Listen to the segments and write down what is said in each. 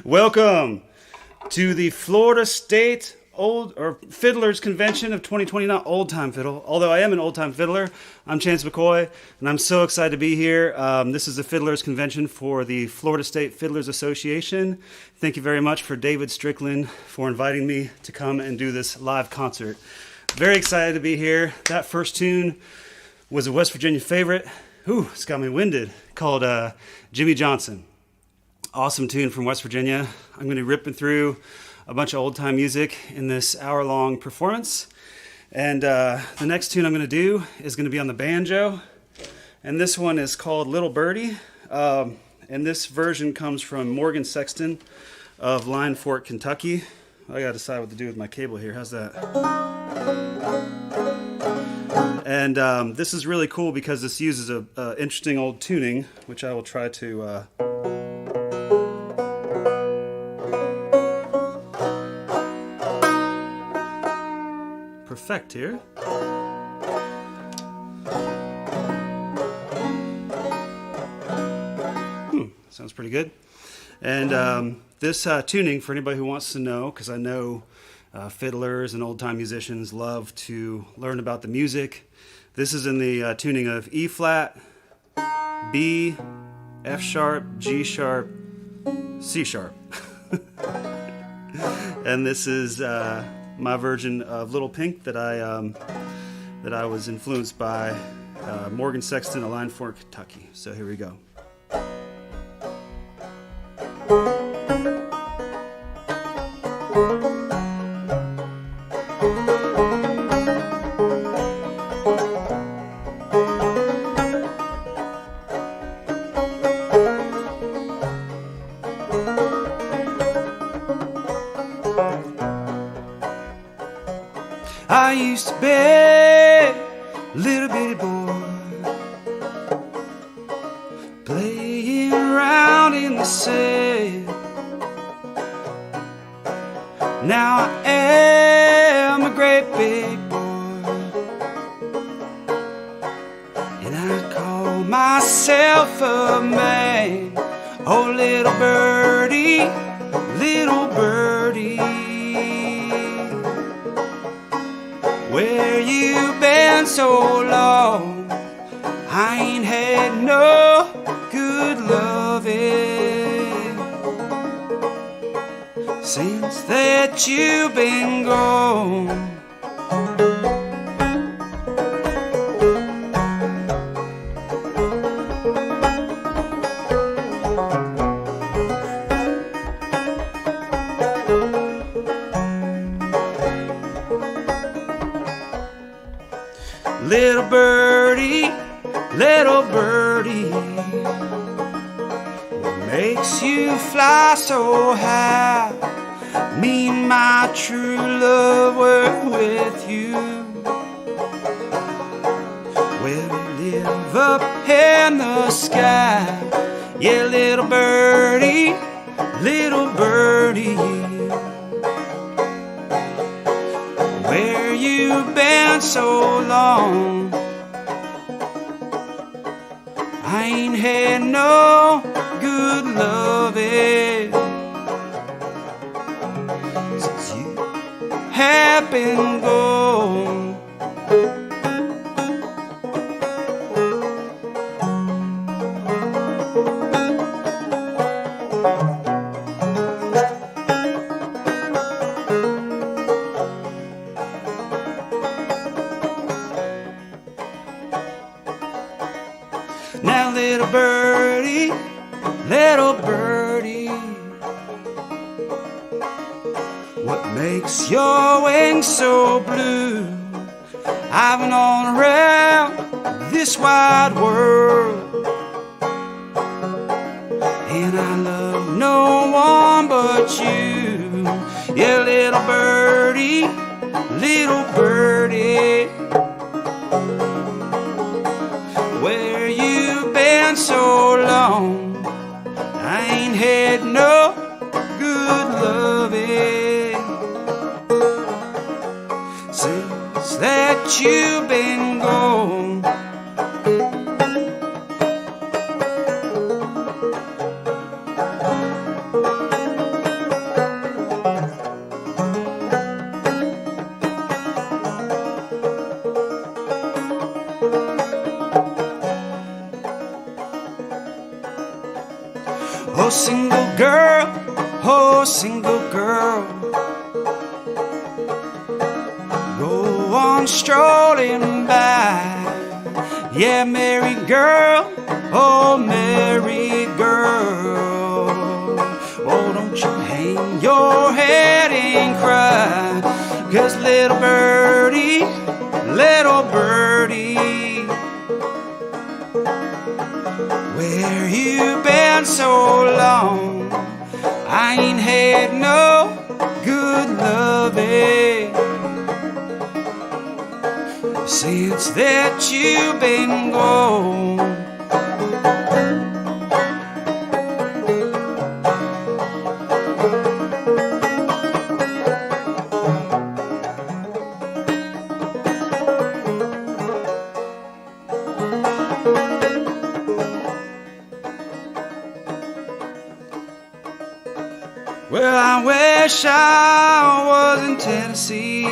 Welcome to the Florida State Fiddlers Convention of 2020, not Old Time Fiddle, although I am an old time fiddler. I'm Chance McCoy, and I'm so excited to be here. This is the Fiddlers Convention for the Florida State Fiddlers Association. Thank you very much for David Strickland for inviting me to come and do this live concert. Very excited to be here. That first tune was a West Virginia favorite. Ooh, it's got me winded, called Jimmy Johnson. Awesome tune from West Virginia. I'm going to be ripping through a bunch of old-time music in this hour-long performance. And the next tune I'm going to do is going to be on the banjo. And this one is called Little Birdie. And this version comes from Morgan Sexton of Lion Fork, Kentucky. I got to decide what to do with my cable here. How's that? And this is really cool because this uses a interesting old tuning, which I will try to... perfect here. Sounds pretty good. And this tuning, for anybody who wants to know, because I know fiddlers and old-time musicians love to learn about the music. This is in the tuning of E flat, B, F sharp, G sharp, C sharp. And this is my version of Little Pink that I was influenced by Morgan Sexton of Lion Fork, Kentucky. So here we go. I used to be a little bitty boy, playing around in the sand. Now I am a great big boy, and I call myself a man. Oh, little birdie, little birdie, where you been so long? I ain't had no good loving since that you've been gone. Little birdie, what makes you fly so high? Me and my true love were with you. Well, we live up in the sky. Yeah, little birdie, where you been so long? I ain't had no good loving since you have been gone. Now little birdie, what makes your wings so blue? I've been on around this wide world, and I love no one but you. Yeah, little birdie, where you been so long? I ain't had no good loving since that you've been gone. Oh, single girl, go on strolling by. Yeah, married girl, oh, married girl, oh, don't you hang your head and cry, 'cause little birdie, where you been so long? I ain't had no good loving since that you've been gone. Well, I wish I was in Tennessee,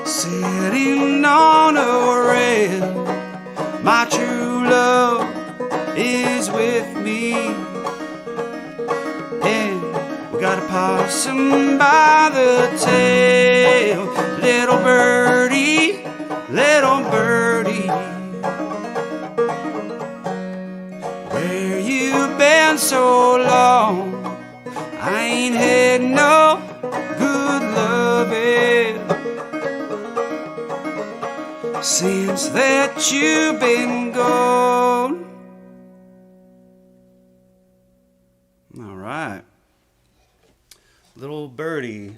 sitting on a rail. My true love is with me, and we got a possum by the tail. Little birdie, where you been so long? I ain't had no good loving since that you've been gone. All right. Little Birdie,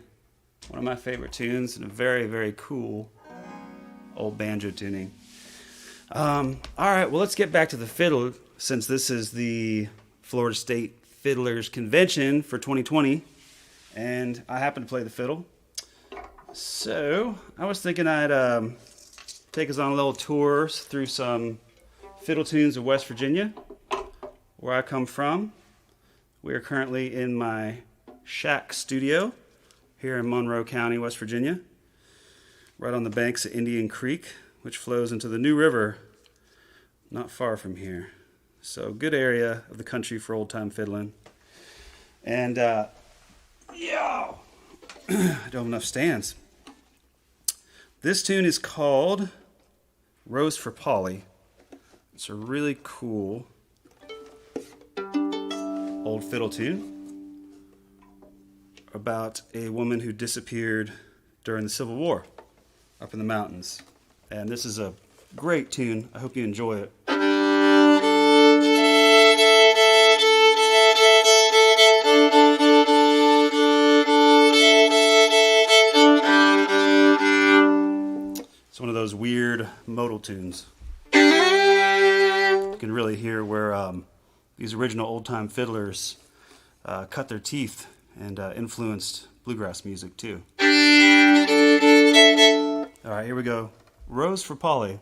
one of my favorite tunes, and a very, very cool old banjo tuning. All right, well, let's get back to the fiddle, since this is the Florida State Fiddlers convention for 2020, and I happen to play the fiddle. So I was thinking I'd take us on a little tour through some fiddle tunes of West Virginia, where I come from. We are currently in my shack studio here in Monroe County, West Virginia, right on the banks of Indian Creek, which flows into the New River not far from here. So good area of the country for old-time fiddling. And, I don't have enough stands. This tune is called Rose for Polly. It's a really cool old fiddle tune about a woman who disappeared during the Civil War up in the mountains. And this is a great tune. I hope you enjoy it. It's one of those weird modal tunes. You can really hear where these original old-time fiddlers cut their teeth and influenced bluegrass music too. All right, here we go. Rose for Polly.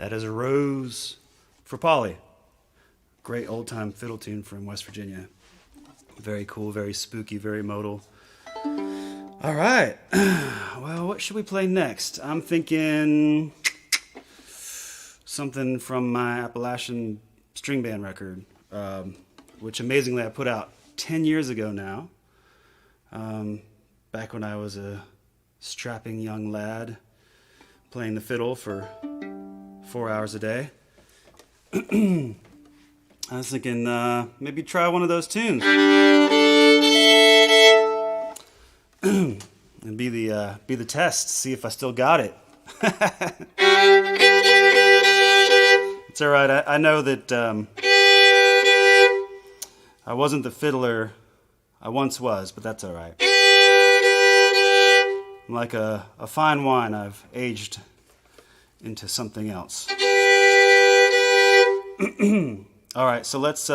That is Rose for Polly. Great old-time fiddle tune from West Virginia. Very cool, very spooky, very modal. All right. Well, what should we play next? I'm thinking something from my Appalachian string band record, which amazingly I put out 10 years ago now, back when I was a strapping young lad playing the fiddle for 4 hours a day. I was thinking maybe try one of those tunes and be the test, see if I still got it. It's all right. I know that I wasn't the fiddler I once was, but that's all right. I'm like a fine wine. I've aged into something else. All right, so let's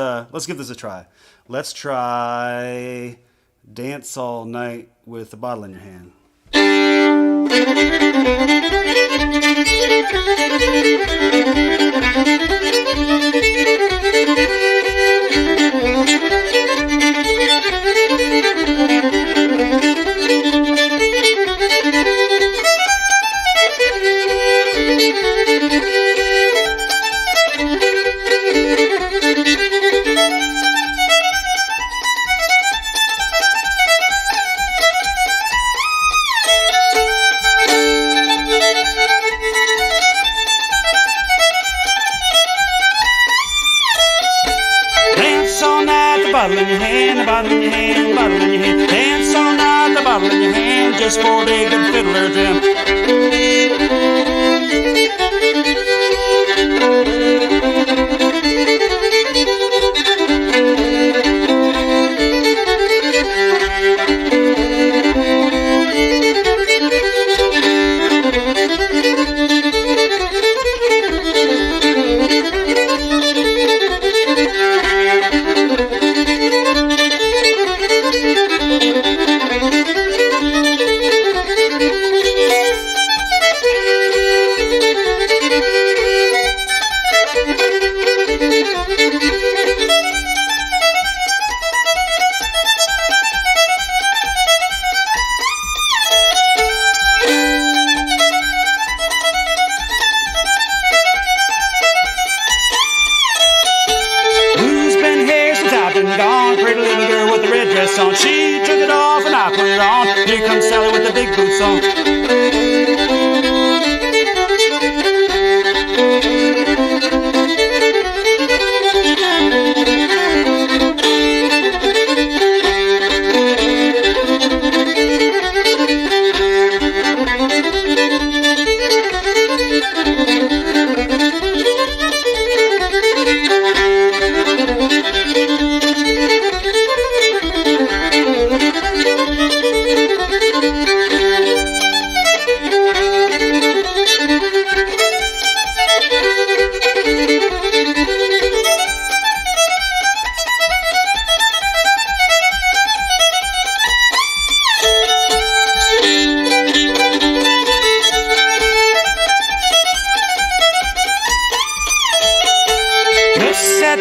give this a try. Let's try Dance All Night with a Bottle in Your Hand. Bottle in your hand, a bottle in your hand, a bottle in your hand. Dance all night, the bottle in your hand, just for a good fiddler jam. Gone, pretty little girl with the red dress on. She took it off and I put it on. Here comes Sally with the big boots on.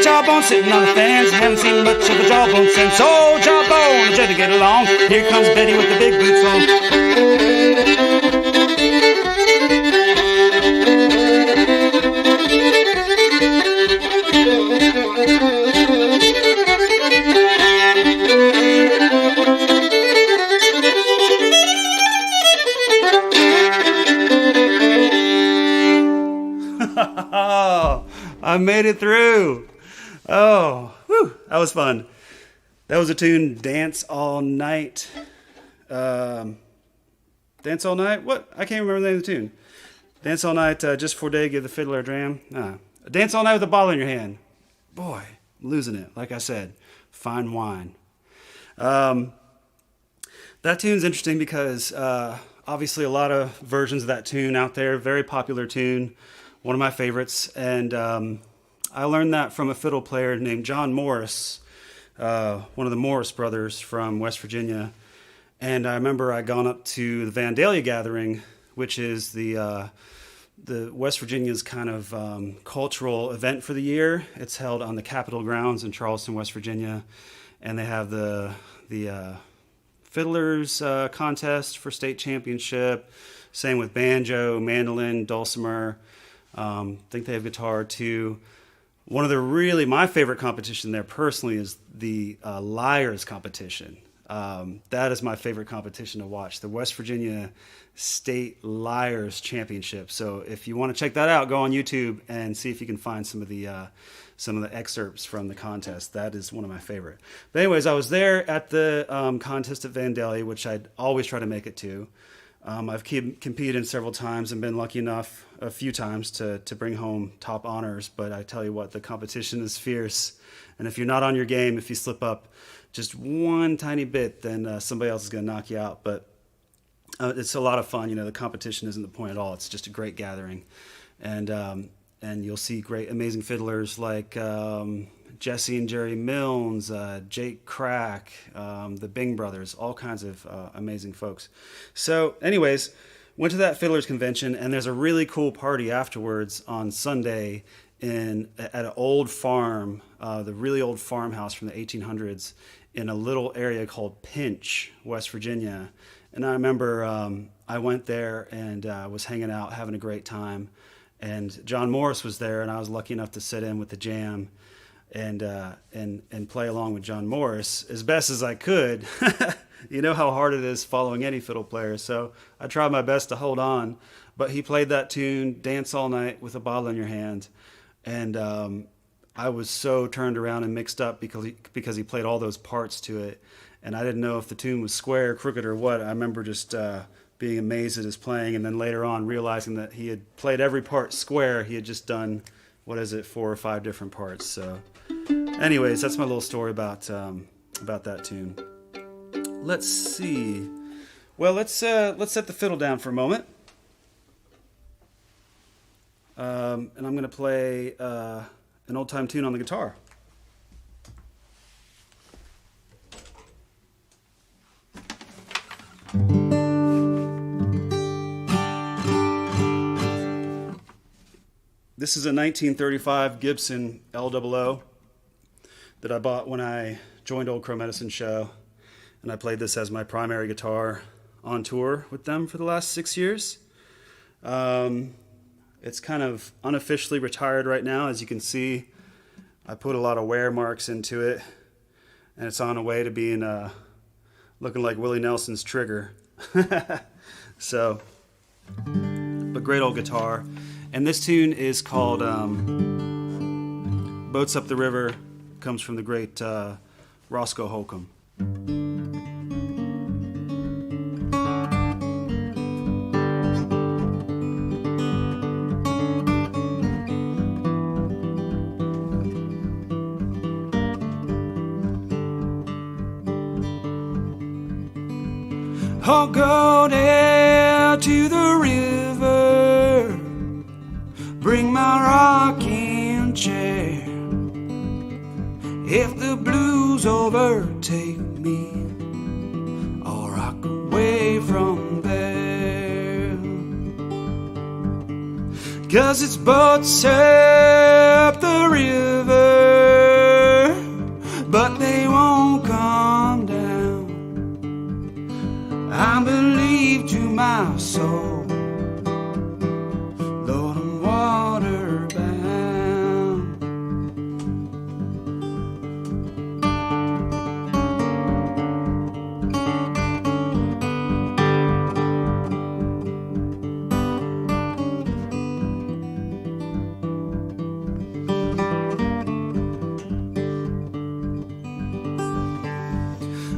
Jawbone sitting on the fence, haven't seen much of a jawbone since. Oh, jawbone, try to get along. Here comes Betty with the big boots on. I made it through. Oh, whew, that was fun. That was a tune, Dance All Night. Dance All Night? What? I can't remember the name of the tune. Dance All Night, just for a day, give the fiddler a dram. Dance All Night with a bottle in your hand. Boy, I'm losing it. Like I said, fine wine. That tune's interesting because obviously a lot of versions of that tune out there. Very popular tune. One of my favorites. And I learned that from a fiddle player named John Morris, one of the Morris brothers from West Virginia. And I remember I'd gone up to the Vandalia Gathering, which is the the West Virginia's kind of cultural event for the year. It's held on the Capitol grounds in Charleston, West Virginia, and they have the Fiddlers contest for state championship. Same with banjo, mandolin, dulcimer. I think they have guitar too. One of my favorite competition there personally is the Lyres competition. That is my favorite competition to watch, the West Virginia State Lyres Championship. So if you want to check that out, go on YouTube and see if you can find some of the excerpts from the contest. That is one of my favorite. But anyways, I was there at the contest at Vandalia, which I'd always try to make it to. I've competed in several times and been lucky enough a few times to bring home top honors. But I tell you what, the competition is fierce. And if you're not on your game, if you slip up just one tiny bit, then somebody else is going to knock you out. But it's a lot of fun. The competition isn't the point at all. It's just a great gathering. And you'll see great, amazing fiddlers like Jesse and Jerry Milnes, Jake Crack, the Bing brothers, all kinds of amazing folks. So anyways, went to that Fiddlers convention, and there's a really cool party afterwards on Sunday at an old farm, the really old farmhouse from the 1800s in a little area called Pinch, West Virginia. And I remember I went there and was hanging out, having a great time. And John Morris was there, and I was lucky enough to sit in with the jam and play along with John Morris as best as I could. You know how hard it is following any fiddle player, so I tried my best to hold on. But he played that tune, Dance All Night with a Bottle in Your Hand, and I was so turned around and mixed up because he played all those parts to it, and I didn't know if the tune was square, crooked, or what. I remember just being amazed at his playing, and then later on realizing that he had played every part square. He had just done, 4 or 5 different parts. So anyways, that's my little story about that tune. Let's see. Well, let's set the fiddle down for a moment. And I'm going to play an old-time tune on the guitar. This is a 1935 Gibson LOO that I bought when I joined Old Crow Medicine Show, and I played this as my primary guitar on tour with them for the last 6 years. It's kind of unofficially retired right now. As you can see, I put a lot of wear marks into it, and it's on the way to being looking like Willie Nelson's trigger. So, but great old guitar. And this tune is called Boats Up the River. Comes from the great Roscoe Holcomb. I'll go down to the river, bring my rocking chair. If the blues overtake me, I'll rock away from there. 'Cause it's boats up the river, but they won't come down. I believe to my soul, Lord, I'm water bound.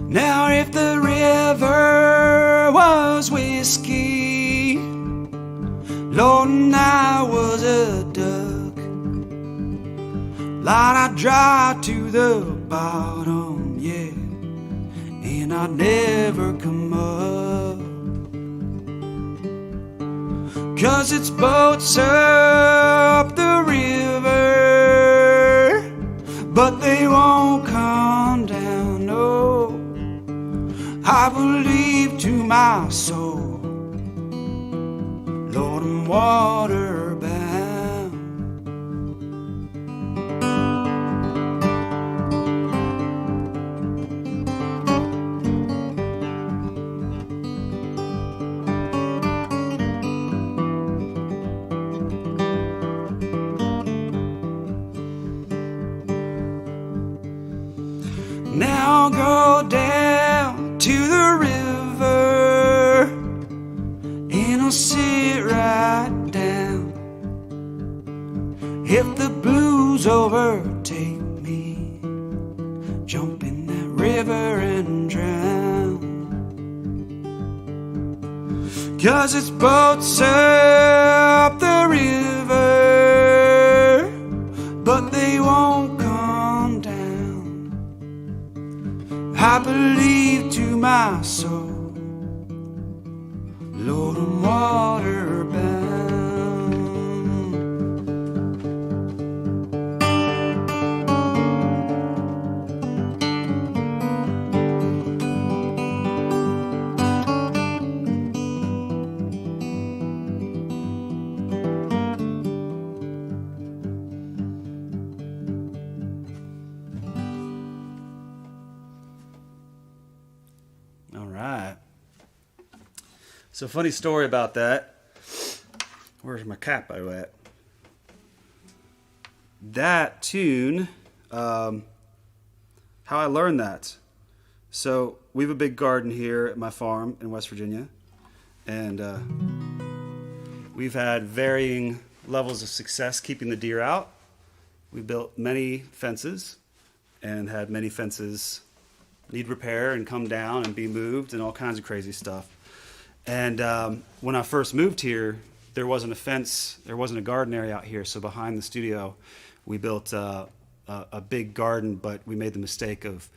Now if the river was whiskey, Lord, and I was a duck, Lord, I'd drive to the bottom, yeah, and I'd never come up. 'Cause it's boats up the river, but they won't come down, no. I believe to my soul, Lord, I'm water I'll go down to the river and I'll sit right down. If the blues overtake me, jump in that river and drown. 'Cause it's boats up the river, but they won't come down. I believe to my soul, Lord, I'm water bound. So funny story about that. Where's my capo at? That tune, how I learned that. So we have a big garden here at my farm in West Virginia. And we've had varying levels of success keeping the deer out. We built many fences and had many fences need repair and come down and be moved and all kinds of crazy stuff. And when I first moved here, there wasn't a fence, there wasn't a garden area out here. So behind the studio, we built a big garden, but we made the mistake of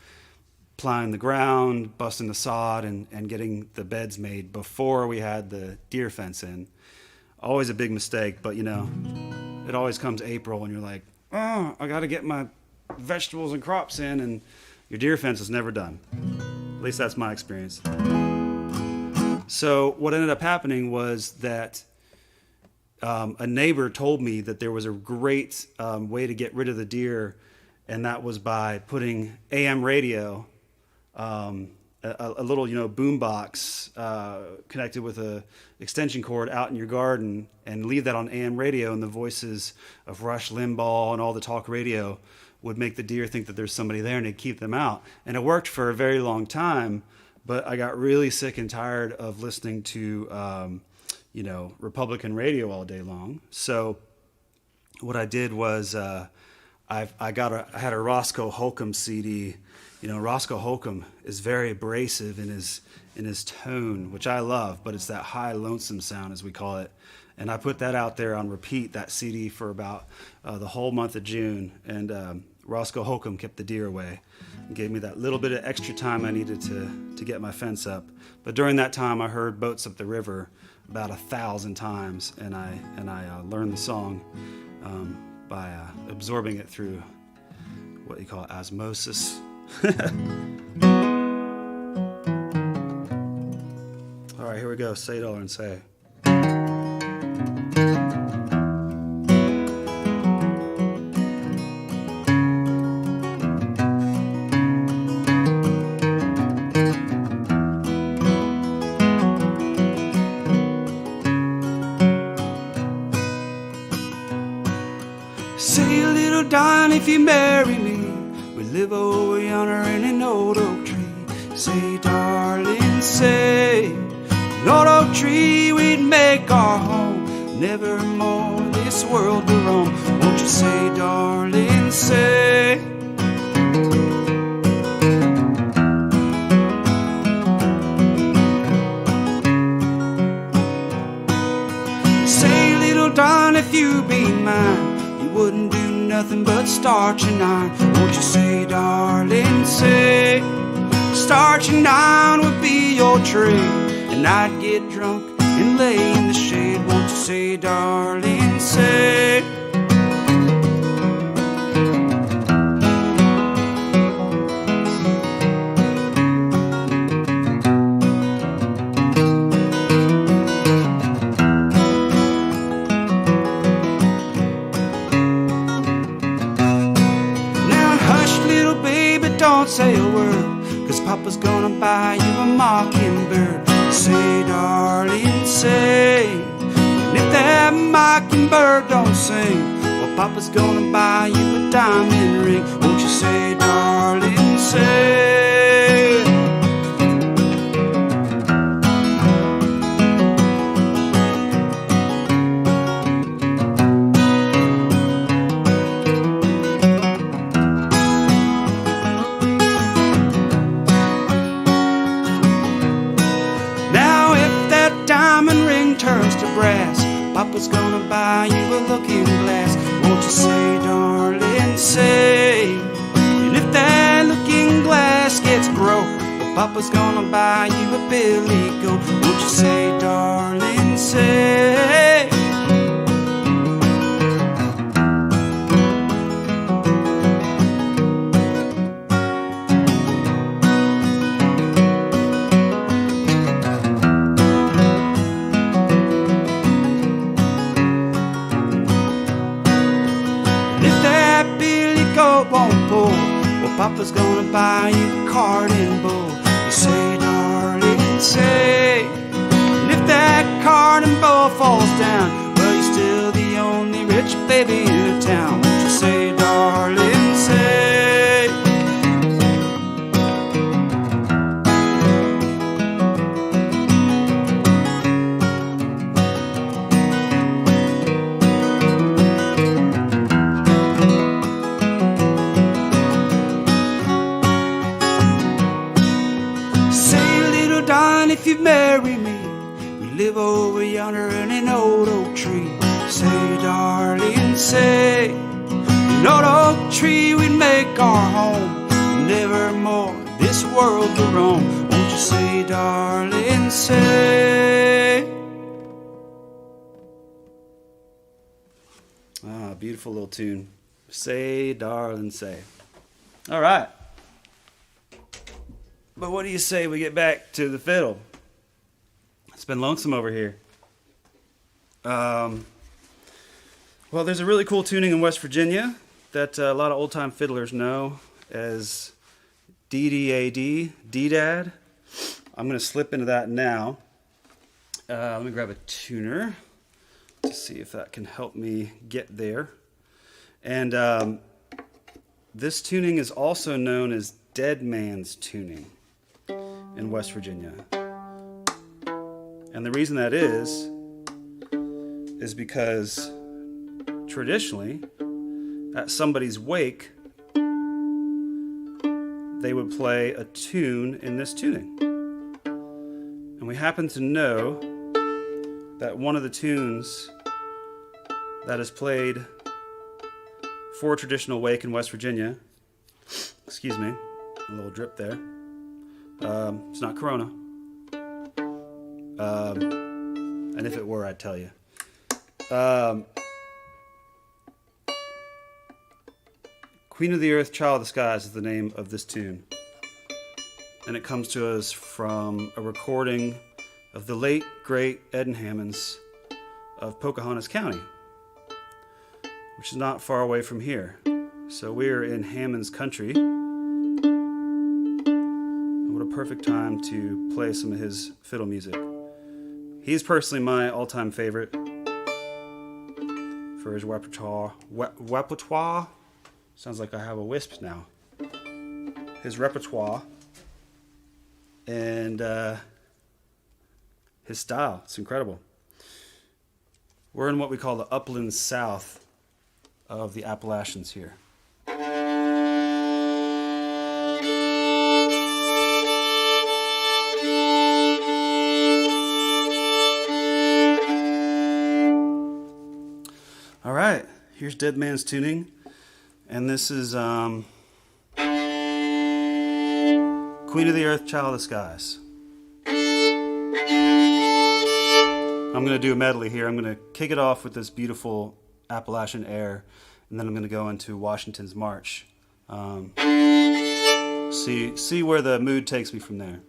plowing the ground, busting the sod, and getting the beds made before we had the deer fence in. Always a big mistake, but you know, it always comes April and you're like, oh, I got to get my vegetables and crops in, and your deer fence is never done. At least that's my experience. So what ended up happening was that a neighbor told me that there was a great way to get rid of the deer, and that was by putting AM radio, a little boom box connected with a extension cord out in your garden, and leave that on AM radio, and the voices of Rush Limbaugh and all the talk radio would make the deer think that there's somebody there, and it'd keep them out. And it worked for a very long time. But I got really sick and tired of listening to, Republican radio all day long. So what I did was I had a Roscoe Holcomb CD. You know, Roscoe Holcomb is very abrasive in his tone, which I love, but it's that high lonesome sound, as we call it. And I put that out there on repeat, that CD, for about the whole month of June. And Roscoe Holcomb kept the deer away and gave me that little bit of extra time I needed to get my fence up. But during that time, I heard Boats Up the River about 1,000 times, and I learned the song by absorbing it through what you call osmosis. All right, here we go. Say dollar and say. Say, little Don, if you marry me, we live over yonder in an old oak tree. Say, darling, say, an old oak tree, we'd make our home, never more this world to roam. Won't you say, darling, say? Say, little Don, if you be mine, wouldn't do nothing but starch and iron. Won't you say, darling, say? Starch and iron would be your trade, and I'd get drunk and lay in the shade. Won't you say, darling, say? Don't say a word, 'cause Papa's gonna buy you a mockingbird. Say, darling, say. And if that mockingbird don't sing, well, Papa's gonna buy you a diamond ring. Won't you say, darling, say? looking glass, won't you say, darling, say? And if that looking glass gets broke, well, Papa's gonna buy you a billy goat. Won't you say, darling, say? Won't pull, well, Papa's gonna buy you a carding bull. You say, darling, say. And if that carding bull falls down, well, you're still the only rich baby in the town. Won't you say, darling, say? If you marry me, we live over yonder in an old oak tree. Say, darling, say. An old oak tree, we'd make our home, never more this world to roam. Won't you say, darling, say? Ah, beautiful little tune. Say, darling, say. All right. But what do you say we get back to the fiddle? It's been lonesome over here. Well, there's a really cool tuning in West Virginia that a lot of old-time fiddlers know as D-D-A-D, D-Dad. I'm going to slip into that now. Let me grab a tuner to see if that can help me get there. And this tuning is also known as Dead Man's tuning in West Virginia. And the reason that is because traditionally, at somebody's wake, they would play a tune in this tuning. And we happen to know that one of the tunes that is played for a traditional wake in West Virginia, excuse me, a little drip there. It's not Corona. And if it were, I'd tell you. Queen of the Earth, Child of the Skies is the name of this tune. And it comes to us from a recording of the late, great Ed Hammonds of Pocahontas County, which is not far away from here. So we're in Hammond's country. What a perfect time to play some of his fiddle music. He's personally my all-time favorite for his repertoire. Repertoire? Sounds like I have a wisp now. His repertoire and his style. It's incredible. We're in what we call the upland south of the Appalachians here. All right, here's Dead Man's tuning, and this is Queen of the Earth, Child of the Skies. I'm going to do a medley here. I'm going to kick it off with this beautiful Appalachian air, and then I'm going to go into Washington's March. See where the mood takes me from there.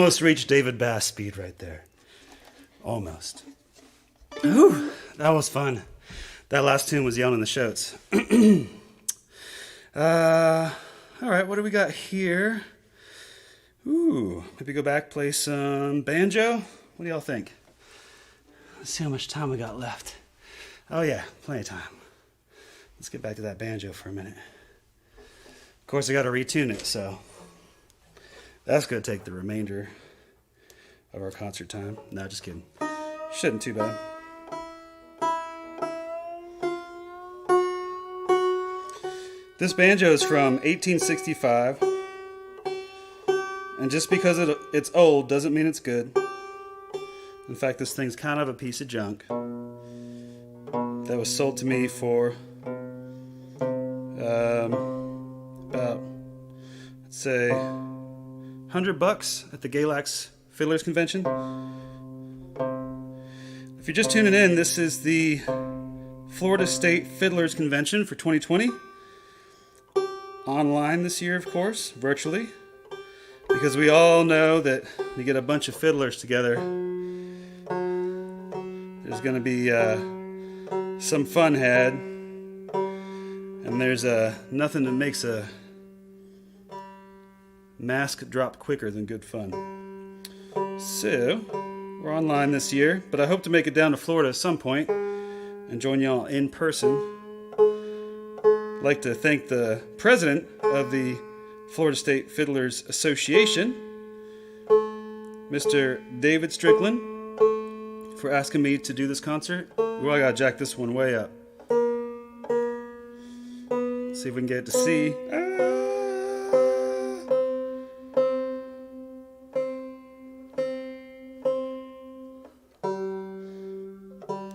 almost reached David Bass speed right there. Almost. Ooh, that was fun. That last tune was Yelling the Shoats. All right, what do we got here? Ooh, maybe go back, play some banjo. What do y'all think? Let's see how much time we got left. Oh yeah, plenty of time. Let's get back to that banjo for a minute. Of course, I got to retune it, so that's going to take the remainder of our concert time. No, just kidding. Shouldn't too bad. This banjo is from 1865, and just because it's old doesn't mean it's good. In fact, this thing's kind of a piece of junk that was sold to me for about, let's say, $100 at the Galax Fiddlers convention. If you're just tuning in, this is the Florida State Fiddlers convention for 2020. Online this year, of course, virtually, because we all know that you get a bunch of fiddlers together, there's going to be some fun had, and there's nothing that makes a mask drop quicker than good fun. So, we're online this year, but I hope to make it down to Florida at some point and join y'all in person. I'd like to thank the president of the Florida State Fiddlers Association, Mr. David Strickland, for asking me to do this concert. Well, I gotta jack this one way up. See if we can get it to C.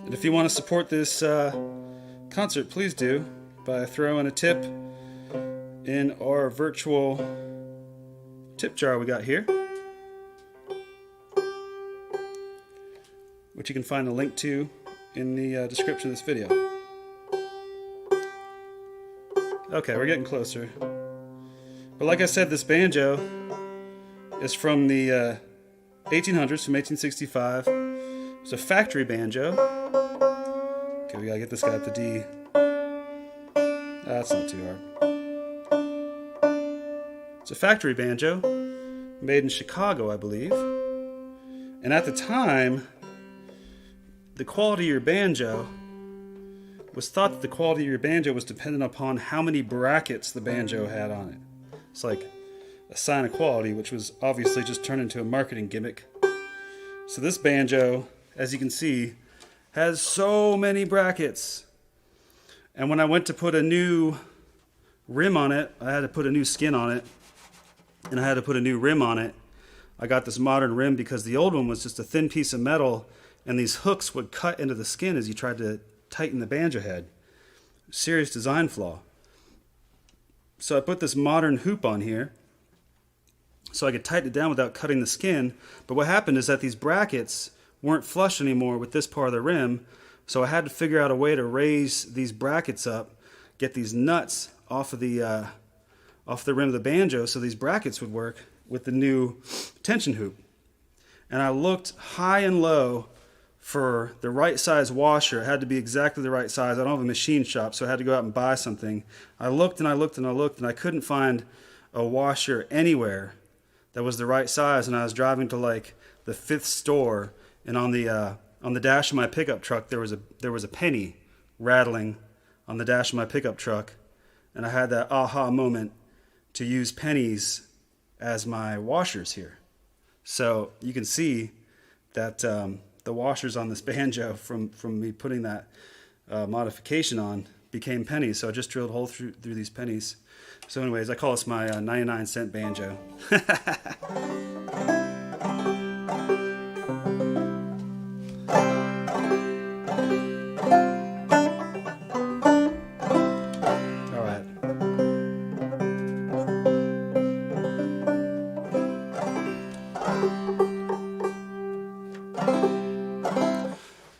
And if you want to support this concert, please do by throwing a tip in our virtual tip jar we got here, which you can find a link to in the description of this video. Okay, we're getting closer. But like I said, this banjo is from the 1800s, from 1865. It's a factory banjo. Okay, we gotta get this guy at the D. That's not too hard. It's a factory banjo made in Chicago, I believe. And at the time, the quality of your banjo was thought that the quality of your banjo was dependent upon how many brackets the banjo had on it. It's like a sign of quality, which was obviously just turned into a marketing gimmick. So this banjo, as you can see, has so many brackets. And when I went to put a new rim on it, I had to put a new skin on it, and I had to put a new rim on it. I got this modern rim because the old one was just a thin piece of metal, and these hooks would cut into the skin as you tried to tighten the banjo head. Serious design flaw. So I put this modern hoop on here so I could tighten it down without cutting the skin. But what happened is that these brackets weren't flush anymore with this part of the rim, so I had to figure out a way to raise these brackets up, get these nuts off the rim of the banjo so these brackets would work with the new tension hoop. And I looked high and low for the right size washer. It had to be exactly the right size. I don't have a machine shop, so I had to go out and buy something. I looked and I looked and I looked, and I couldn't find a washer anywhere that was the right size. And I was driving to like the 5th store, and on the dash of my pickup truck there was a penny rattling on the dash of my pickup truck, and I had that aha moment to use pennies as my washers here. So you can see that the washers on this banjo from me putting that modification on became pennies. So I just drilled a hole through these pennies. So anyways, I call this my 99-cent banjo.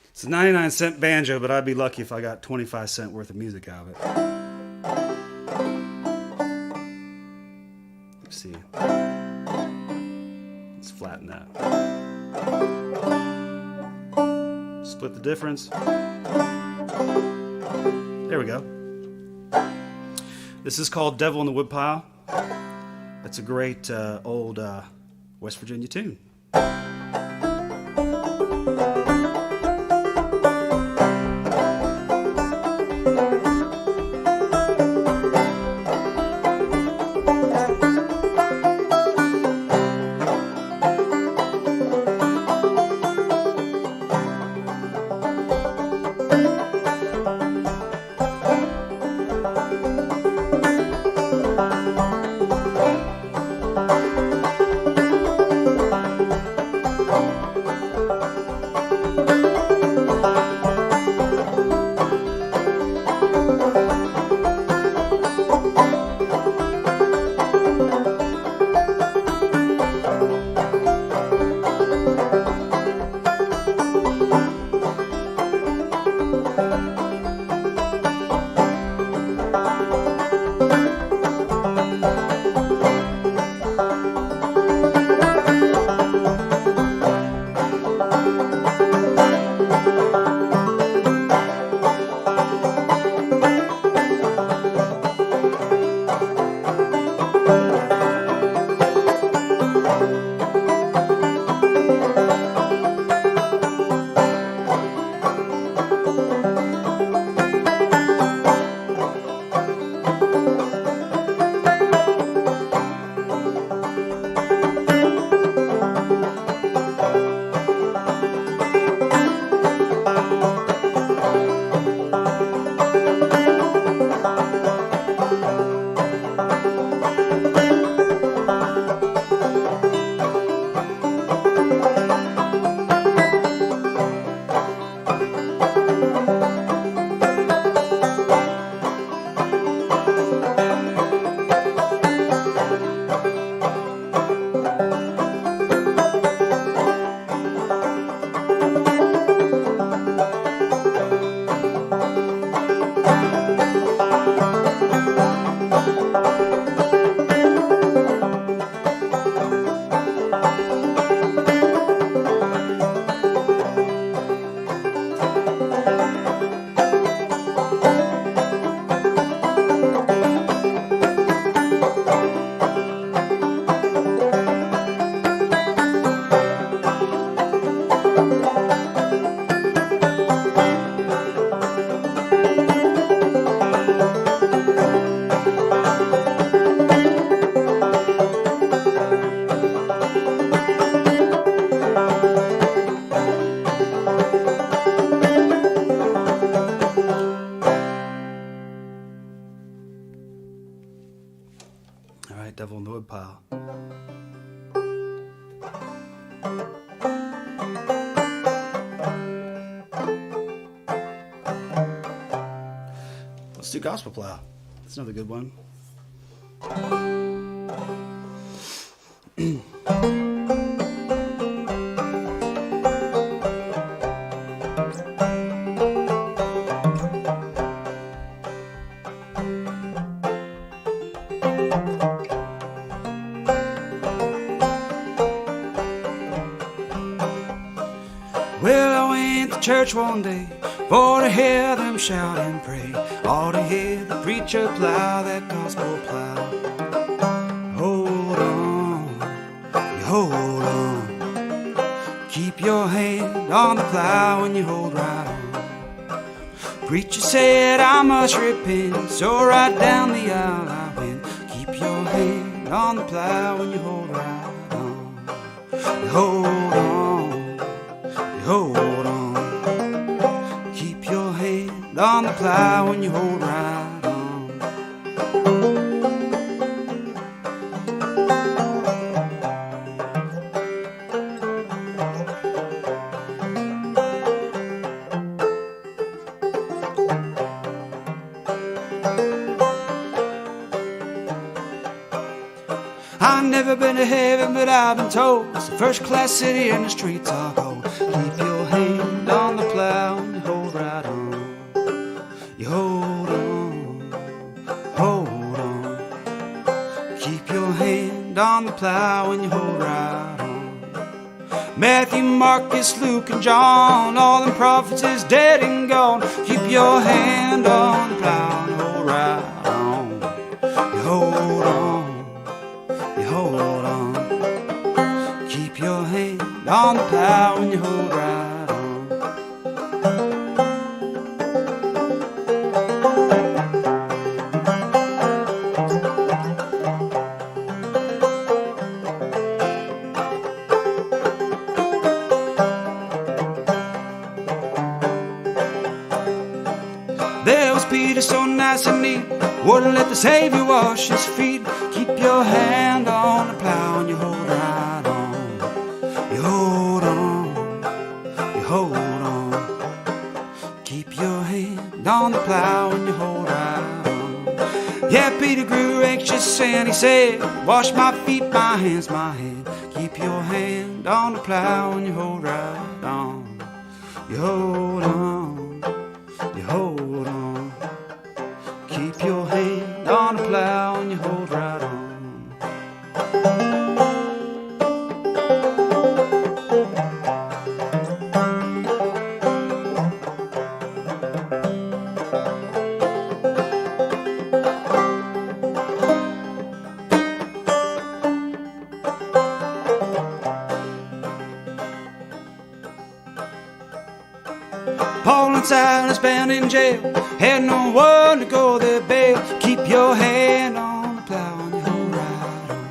It's a 99-cent banjo, but I'd be lucky if I got 25 cents worth of music out of it. Let's see. Let's flatten split the difference. There we go. This is called Devil in the Woodpile. It's a great old West Virginia tune. Devil in the Woodpile. Let's do Gospel Plow. That's another good one. Well, I went to church one day for to hear them shout and pray, or to hear the preacher plow that gospel plow. Hold on, you hold on. Keep your hand on the plow and you hold right on. Preacher said I must repent, so right down the aisle I went. Keep your hand on the plow and you hold right on. You hold on, you hold on. Keep your hand on the plow and you hold right on. I've never been to heaven, but I've been told it's a first-class city and the streets are cold. Keep your hand on the plow and you hold right on. You hold on, hold on. Keep your hand on the plow and you hold right on. Met Matthew, Marcus, Luke, and John, all them prophets is dead and gone. Keep your hand on the plow and hold right on. You hold on, you hold on. Keep your hand on the plow and you hold right on. There was Peter, so nice and neat, wouldn't let the Savior wash his feet. Keep your hand on the plow and you hold right on. You hold on, you hold on. Keep your hand on the plow and you hold right on. Yeah, Peter grew anxious and he said, wash my feet, my hands, my head. Keep your hand on the plow and you hold right on. You hold on, you hold on. Keep your hand on the plow and you hold right on. Paul and Silas bound in jail, had no one to go their bail. Keep your hand on the plow and you hold right on.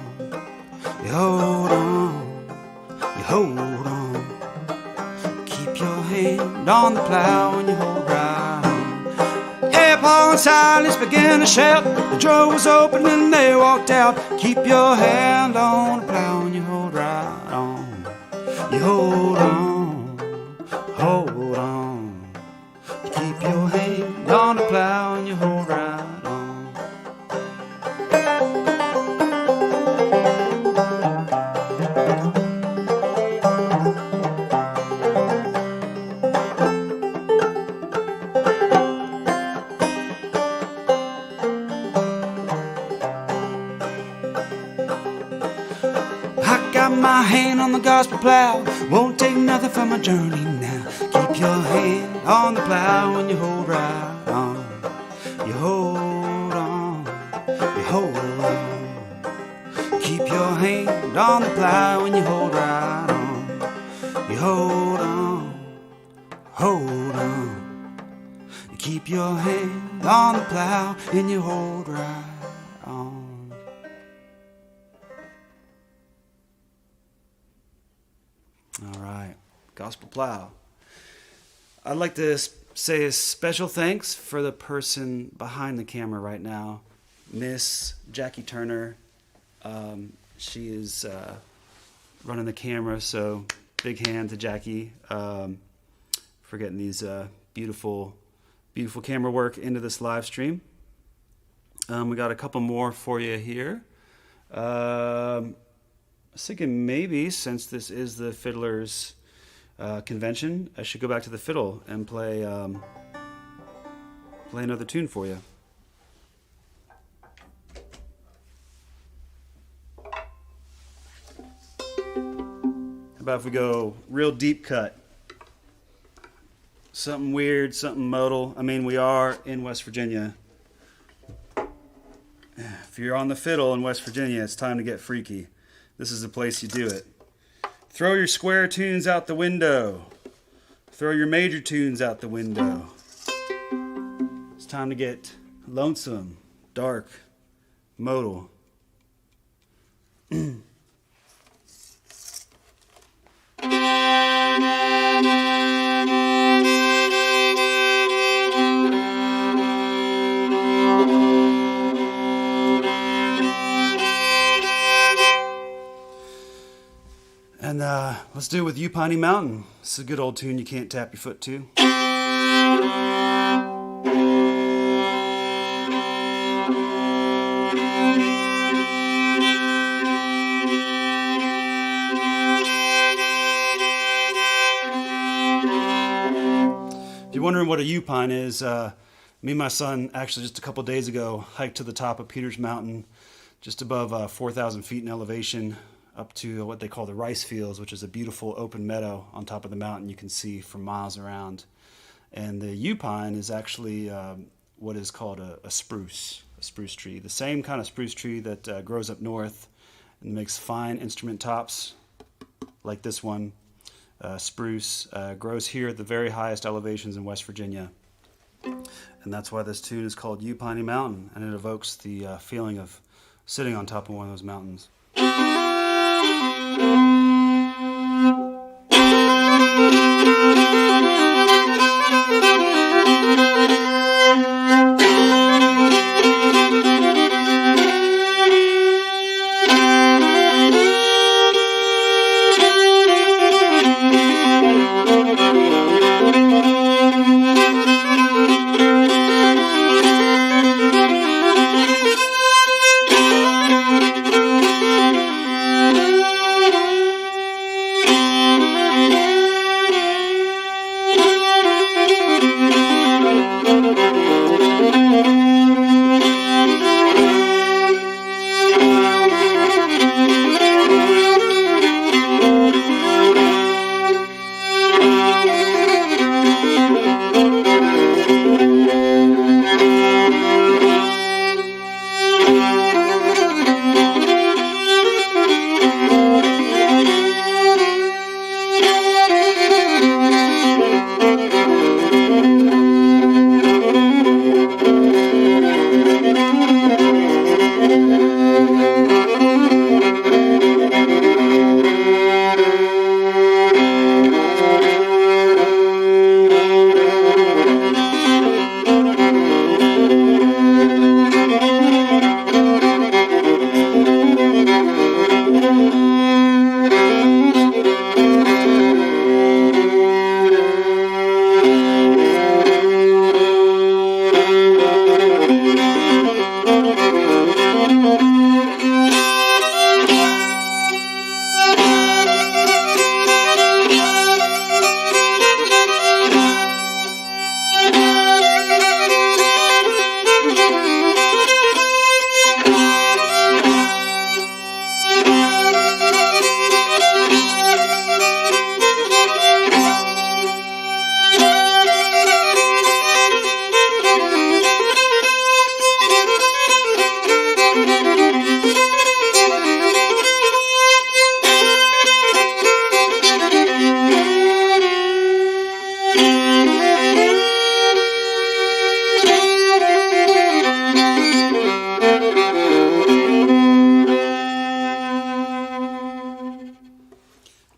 You hold on, you hold on. Keep your hand on the plow and you hold right on. Yeah, Paul and Silas began to shout, the door was open and they walked out. Keep your hand on the plow and you hold right on. You hold on, hold on. Keep your hand on the plow and you hold right on. I got my hand on the gospel plow, won't take nothing from my journey now. Keep your hand on the plow and you hold right on. You hold on, you hold on. Keep your hand on the plow and you hold right on. You hold on, hold on. Keep your hand on the plow and you hold right on. All right, gospel plow. I'd like to say a special thanks for the person behind the camera right now, Miss Jackie Turner. She is running the camera, so big hand to Jackie for getting these beautiful camera work into this live stream. We got a couple more for you here. I was thinking maybe since this is the Fiddlers convention, I should go back to the fiddle and play another tune for you. How about if we go real deep cut? Something weird, something modal. I mean, we are in West Virginia. If you're on the fiddle in West Virginia, it's time to get freaky. This is the place you do it. Throw your square tunes out the window. Throw your major tunes out the window. It's time to get lonesome, dark, modal. And let's do it with You Piney Mountain. It's a good old tune you can't tap your foot to. If you're wondering what a U pine is, me and my son actually just a couple days ago hiked to the top of Peters Mountain, just above 4,000 feet in elevation. up to what they call the rice fields, which is a beautiful open meadow on top of the mountain you can see for miles around. And the yew pine is actually what is called a spruce tree, the same kind of spruce tree that grows up north and makes fine instrument tops like this one. Spruce grows here at the very highest elevations in West Virginia. And that's why this tune is called You Piney Mountain, and it evokes the feeling of sitting on top of one of those mountains.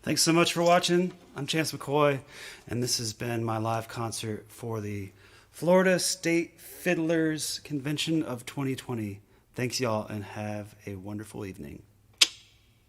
Thanks so much for watching. I'm Chance McCoy, and this has been my live concert for the Florida State Fiddlers Convention of 2020. Thanks, y'all, and have a wonderful evening.